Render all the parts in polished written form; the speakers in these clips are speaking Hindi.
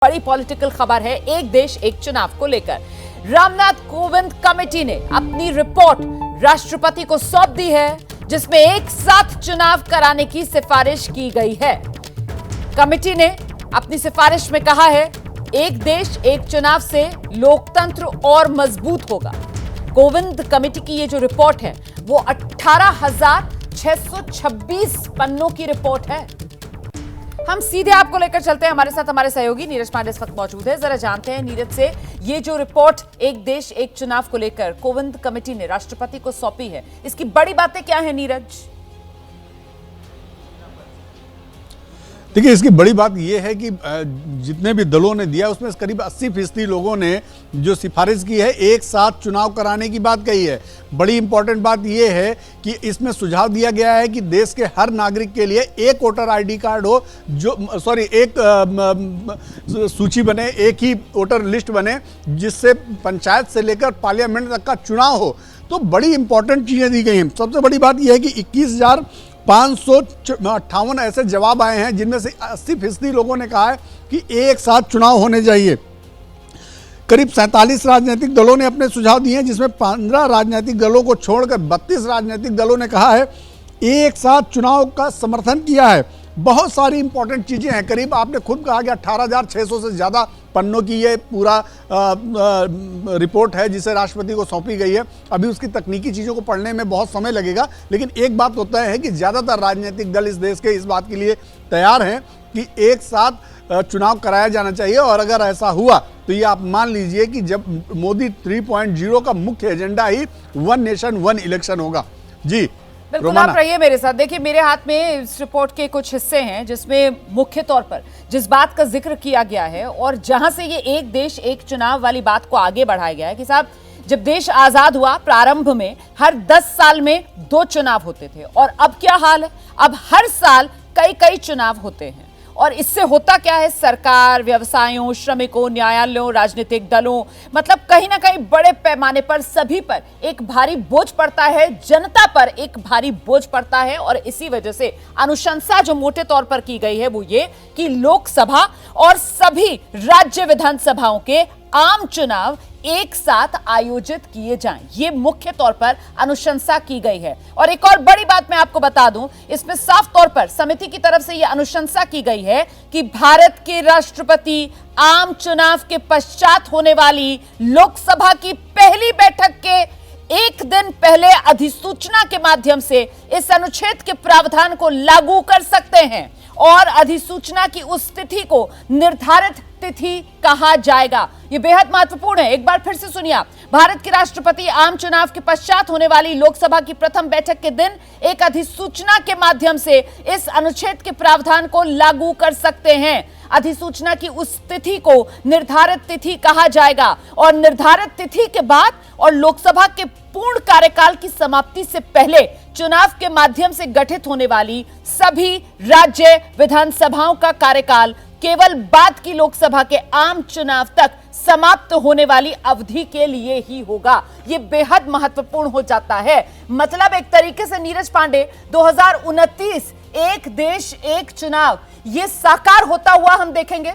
बड़ी पॉलिटिकल खबर है एक देश एक चुनाव को लेकर। रामनाथ कोविंद कमेटी ने अपनी रिपोर्ट राष्ट्रपति को सौंप दी है, जिसमें एक साथ चुनाव कराने की सिफारिश की गई है। कमेटी ने अपनी सिफारिश में कहा है, एक देश एक चुनाव से लोकतंत्र और मजबूत होगा। कोविंद कमेटी की ये जो रिपोर्ट है वो 18,626 पन्नों की रिपोर्ट है। हम सीधे आपको लेकर चलते हैं, हमारे साथ हमारे सहयोगी नीरज पांडे इस वक्त मौजूद है। जरा जानते हैं नीरज से, ये जो रिपोर्ट एक देश एक चुनाव को लेकर कोविंद कमेटी ने राष्ट्रपति को सौंपी है, इसकी बड़ी बातें क्या है नीरज? देखिए, इसकी बड़ी बात यह है कि जितने भी दलों ने दिया उसमें करीब 80% लोगों ने जो सिफारिश की है एक साथ चुनाव कराने की बात कही है। बड़ी इंपॉर्टेंट बात यह है कि इसमें सुझाव दिया गया है कि देश के हर नागरिक के लिए एक वोटर आईडी कार्ड हो, एक सूची बने, एक ही वोटर लिस्ट बने, जिससे पंचायत से लेकर पार्लियामेंट तक का चुनाव हो। तो बड़ी इंपॉर्टेंट चीज़ें दी गई हैं। सबसे बड़ी बात यह है कि 21,558 ऐसे जवाब आए हैं, जिनमें से 80% लोगों ने कहा है कि एक साथ चुनाव होने चाहिए। करीब 47 राजनीतिक दलों ने अपने सुझाव दिए हैं, जिसमें 15 राजनीतिक दलों को छोड़कर 32 राजनीतिक दलों ने कहा है एक साथ चुनाव का समर्थन किया है। बहुत सारी इंपॉर्टेंट चीज़ें हैं। करीब आपने खुद कहा कि 18,600 से ज़्यादा पन्नों की ये पूरा रिपोर्ट है, जिसे राष्ट्रपति को सौंपी गई है। अभी उसकी तकनीकी चीज़ों को पढ़ने में बहुत समय लगेगा, लेकिन एक बात होता है कि ज़्यादातर राजनीतिक दल इस देश के इस बात के लिए तैयार हैं कि एक साथ चुनाव कराया जाना चाहिए। और अगर ऐसा हुआ तो ये आप मान लीजिए कि जब मोदी 3.0 का मुख्य एजेंडा ही वन नेशन वन इलेक्शन होगा। जी बिल्कुल, आप रहिए मेरे साथ। देखिए, मेरे हाथ में इस रिपोर्ट के कुछ हिस्से हैं, जिसमें मुख्य तौर पर जिस बात का जिक्र किया गया है और जहां से ये एक देश एक चुनाव वाली बात को आगे बढ़ाया गया है कि साहब, जब देश आजाद हुआ प्रारंभ में हर 10 साल में 2 चुनाव होते थे, और अब क्या हाल है? अब हर साल कई चुनाव होते हैं। और इससे होता क्या है? सरकार, व्यवसायों, श्रमिकों, न्यायालयों, राजनीतिक दलों, मतलब कहीं ना कहीं बड़े पैमाने पर सभी पर एक भारी बोझ पड़ता है, जनता पर एक भारी बोझ पड़ता है। और इसी वजह से अनुशंसा जो मोटे तौर पर की गई है वो ये कि लोकसभा और सभी राज्य विधानसभाओं के आम चुनाव एक साथ आयोजित किए जाएं। ये मुख्य तौर पर अनुशंसा की गई है। और एक और बड़ी बात मैं आपको बता दूं, इसमें साफ तौर पर समिति की तरफ से यह अनुशंसा की गई है कि भारत के राष्ट्रपति आम चुनाव के पश्चात होने वाली लोकसभा की पहली बैठक के एक दिन पहले अधिसूचना के माध्यम से इस अनुच्छेद के प्रावधान को लागू कर सकते हैं। और अधिसूचना की उस तिथि को निर्धारित तिथि कहा जाएगा। यह बेहद महत्वपूर्ण है। एक बार फिर से सुनिए आप, भारत के राष्ट्रपति आम चुनाव के पश्चात होने वाली लोकसभा की प्रथम बैठक के दिन एक अधिसूचना के माध्यम से इस अनुच्छेद के प्रावधान को लागू कर सकते हैं। अधिसूचना की उस तिथि को निर्धारित तिथि कहा जाएगा। और निर्धारित तिथि के बाद और लोकसभा के पूर्ण कार्यकाल की समाप्ति से पहले चुनाव के माध्यम से गठित होने वाली सभी राज्य विधानसभाओं का कार्यकाल केवल बाद की लोकसभा के आम चुनाव तक समाप्त होने वाली अवधि के लिए ही होगा। यह बेहद महत्वपूर्ण हो जाता है। मतलब एक तरीके से नीरज पांडे, 2029 एक देश एक चुनाव, यह साकार होता हुआ हम देखेंगे।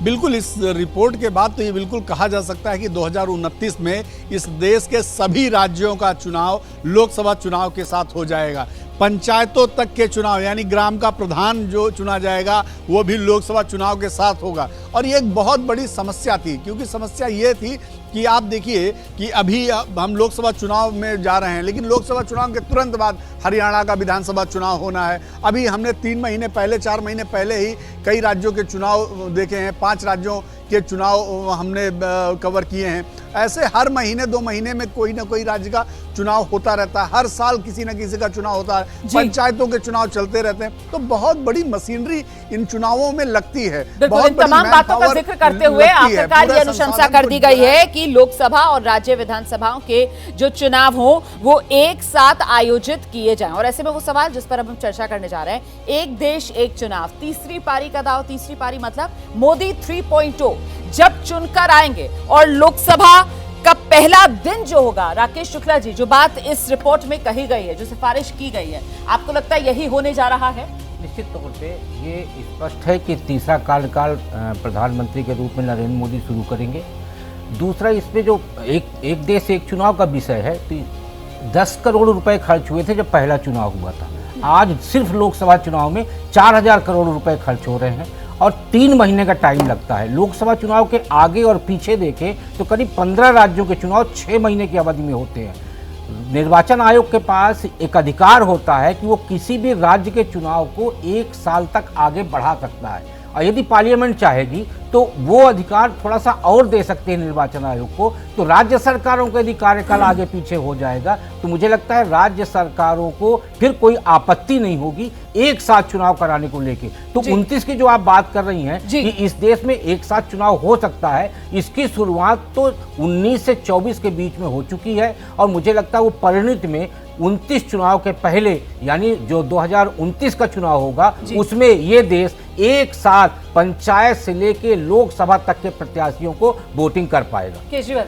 बिल्कुल, इस रिपोर्ट के बाद तो ये बिल्कुल कहा जा सकता है कि 2029 में इस देश के सभी राज्यों का चुनाव लोकसभा चुनाव के साथ हो जाएगा। पंचायतों तक के चुनाव, यानी ग्राम का प्रधान जो चुना जाएगा वो भी लोकसभा चुनाव के साथ होगा। और ये एक बहुत बड़ी समस्या थी, क्योंकि समस्या ये थी कि आप देखिए कि अभी हम लोकसभा चुनाव में जा रहे हैं, लेकिन लोकसभा चुनाव के तुरंत बाद हरियाणा का विधानसभा चुनाव होना है। अभी हमने 3 महीने पहले, 4 महीने पहले ही कई राज्यों के चुनाव देखे हैं, 5 राज्यों के चुनाव हमने कवर किए हैं। ऐसे हर महीने 2 महीने में कोई ना कोई राज्य का चुनाव होता रहता है। हर साल किसी न किसी का चुनाव होता है, पंचायतों के चुनाव चलते रहते हैं। तो बहुत बड़ी मशीनरी इन चुनावों में लगती है। बहुत तमाम बातों का जिक्र करते हुए आखिरकार ये अनुशंसा कर दी गई है कि लोकसभा और राज्य विधानसभाओं के जो चुनाव हो वो एक साथ आयोजित किए जाएं। और ऐसे में वो सवाल जिस पर अब हम चर्चा करने जा रहे हैं, एक देश एक चुनाव, तीसरी पारी का दाव। तीसरी पारी मतलब मोदी 3.0 जब चुनकर आएंगे और लोकसभा का पहला दिन जो होगा, राकेश शुक्ला जी, जो बात इस रिपोर्ट में कही गई है, जो सिफारिश की गई है, आपको लगता है यही होने जा रहा है? निश्चित तौर पे ये स्पष्ट है कि तीसरा कार्यकाल प्रधानमंत्री के रूप में नरेंद्र मोदी शुरू करेंगे। दूसरा, इसमें जो एक देश एक चुनाव का विषय है, तो 10 करोड़ रुपए खर्च हुए थे जब पहला चुनाव हुआ था। आज सिर्फ लोकसभा चुनाव में 4000 करोड़ रुपए खर्च हो रहे हैं और 3 महीने का टाइम लगता है। लोकसभा चुनाव के आगे और पीछे देखें तो करीब 15 राज्यों के चुनाव 6 महीने की अवधि में होते हैं। निर्वाचन आयोग के पास एक अधिकार होता है कि वो किसी भी राज्य के चुनाव को 1 साल तक आगे बढ़ा सकता है, और यदि पार्लियामेंट चाहेगी तो वो अधिकार थोड़ा सा और दे सकते हैं निर्वाचन आयोग को। तो राज्य सरकारों का यदि कार्यकाल आगे पीछे हो जाएगा तो मुझे लगता है राज्य सरकारों को फिर कोई आपत्ति नहीं होगी एक साथ चुनाव कराने को लेके। तो 29 की जो आप बात कर रही हैं कि इस देश में एक साथ चुनाव हो सकता है, इसकी शुरुआत तो 19 से 24 के बीच में हो चुकी है, और मुझे लगता है वो परिणति में 29 चुनाव के पहले यानी जो 2029 का चुनाव होगा उसमें ये देश एक साथ पंचायत से लेके लोकसभा तक के प्रत्याशियों को वोटिंग कर पाएगा। केजरीवाल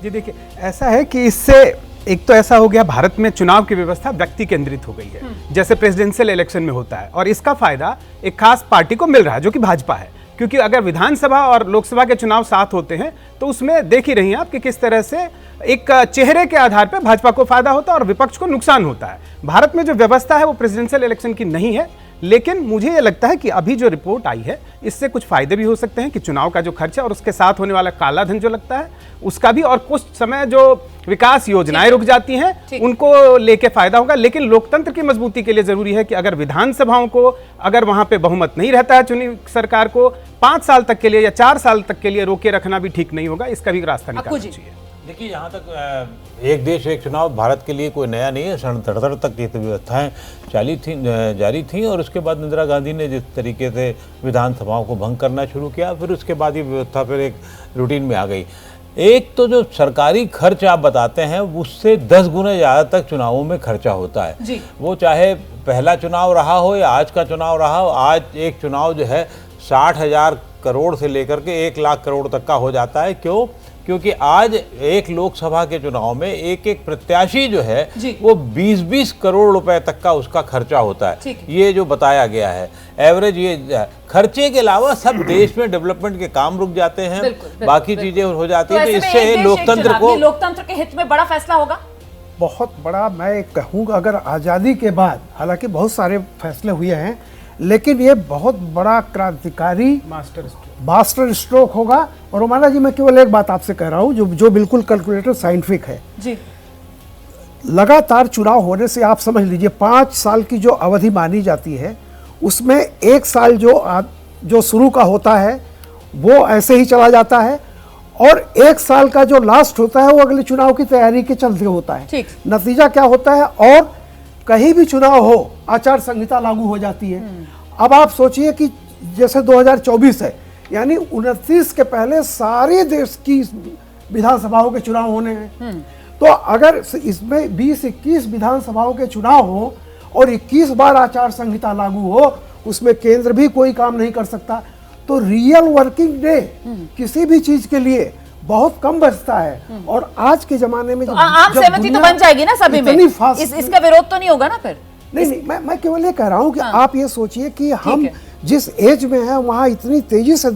जी देखिए, ऐसा है कि इससे एक तो ऐसा हो गया, भारत में चुनाव की व्यवस्था व्यक्ति केंद्रित हो गई है, जैसे प्रेसिडेंशियल इलेक्शन में होता है, और इसका फायदा एक खास पार्टी को मिल रहा है जो कि भाजपा है। क्योंकि अगर विधानसभा और लोकसभा के चुनाव साथ होते हैं तो उसमें देख ही रही हैं आप कि किस तरह से एक चेहरे के आधार पर भाजपा को फायदा होता है और विपक्ष को नुकसान होता है। भारत में जो व्यवस्था है वो प्रेसिडेंशियल इलेक्शन की नहीं है, लेकिन मुझे ये लगता है कि अभी जो रिपोर्ट आई है इससे कुछ फायदे भी हो सकते हैं कि चुनाव का जो खर्चा और उसके साथ होने वाला काला धन जो लगता है उसका भी, और कुछ समय जो विकास योजनाएं रुक जाती हैं उनको लेके फायदा होगा। लेकिन लोकतंत्र की मजबूती के लिए जरूरी है कि अगर विधानसभाओं को, अगर वहां पे बहुमत नहीं रहता है चुनी सरकार को 5 साल तक के लिए या 4 साल तक के लिए रोके रखना भी ठीक नहीं होगा, इसका भी रास्ता निकालना चाहिए। देखिए, जहाँ तक एक देश एक चुनाव भारत के लिए कोई नया नहीं है। 1977 तक ये व्यवस्थाएं जारी थी, और उसके बाद इंदिरा गांधी ने जिस तरीके से विधानसभाओं को भंग करना शुरू किया, फिर उसके बाद ये व्यवस्था फिर एक रूटीन में आ गई। एक तो जो सरकारी खर्च आप बताते हैं उससे 10 गुना ज़्यादा तक चुनावों में खर्चा होता है। वो चाहे पहला चुनाव रहा हो या आज का चुनाव रहा हो। आज एक चुनाव जो है 60,000 करोड़ से लेकर के 1 लाख करोड़ तक का हो जाता है। क्यों? क्योंकि आज एक लोकसभा के चुनाव में एक प्रत्याशी जो है वो 20-20 करोड़ रुपए तक का उसका खर्चा होता है। ये जो बताया गया है एवरेज, ये खर्चे के अलावा सब देश में डेवलपमेंट के काम रुक जाते हैं, बाकी चीजें हो जाती हैं। तो इससे लोकतंत्र के हित में बड़ा फैसला होगा, बहुत बड़ा। मैं कहूँगा अगर आज़ादी के बाद, हालांकि बहुत सारे फैसले हुए हैं, लेकिन ये बहुत बड़ा क्रांतिकारी मास्टर स्ट्रोक होगा। और रोमाना जी, मैं केवल एक बात आपसे कह रहा हूँ जो बिल्कुल कैलकुलेटेड साइंटिफिक है जी। लगातार चुनाव होने से आप समझ लीजिए 5 साल की जो अवधि मानी जाती है उसमें 1 साल जो शुरू का होता है वो ऐसे ही चला जाता है, और 1 साल का जो लास्ट होता है वो अगले चुनाव की तैयारी के चलते होता है। नतीजा क्या होता है, और कहीं भी चुनाव हो आचार संहिता लागू हो जाती है। अब आप सोचिए कि जैसे 2024 है, यानी 29 के पहले सारे देश की विधानसभाओं के चुनाव होने हैं। तो अगर इसमें 20-21 विधानसभाओं के चुनाव हो और 21 बार आचार संहिता लागू हो, उसमें केंद्र भी कोई काम नहीं कर सकता, तो रियल वर्किंग डे किसी भी चीज के लिए बहुत कम बचता है। और आज के जमाने में तो आम सहमति तो बन जाएगी ना सभी में, इसका विरोध तो नहीं होगा ना फिर? नहीं, मैं केवल ये कह रहा हूँ कि आप ये सोचिए कि हम जिस एज में है वहाँ इतनी तेजी से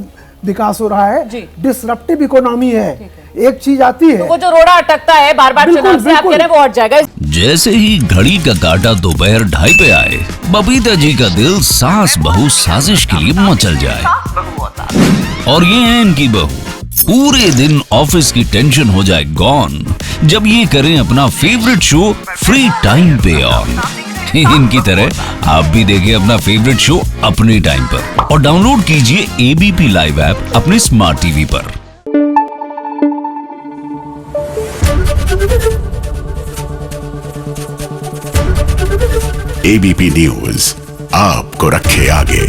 विकास हो रहा है, डिसरप्टिव इकोनॉमी है। एक चीज आती है, तो वो जो रोड़ा अटकता है बार-बार चुनाव से, आप कह रहे हैं वो हट जाएगा। जैसे ही घड़ी का काटा दोपहर 2:30 पे आए, बबीता जी का दिल सास बहू साजिश के लिए मचल जाए। और ये है इनकी बहू, पूरे दिन ऑफिस की टेंशन हो जाए गॉन जब ये करें अपना फेवरेट शो फ्री टाइम पे ऑन। इनकी तरह आप भी देखिए अपना फेवरेट शो अपने टाइम पर, और डाउनलोड कीजिए एबीपी लाइव ऐप अपने स्मार्ट टीवी पर। एबीपी न्यूज आपको रखे आगे।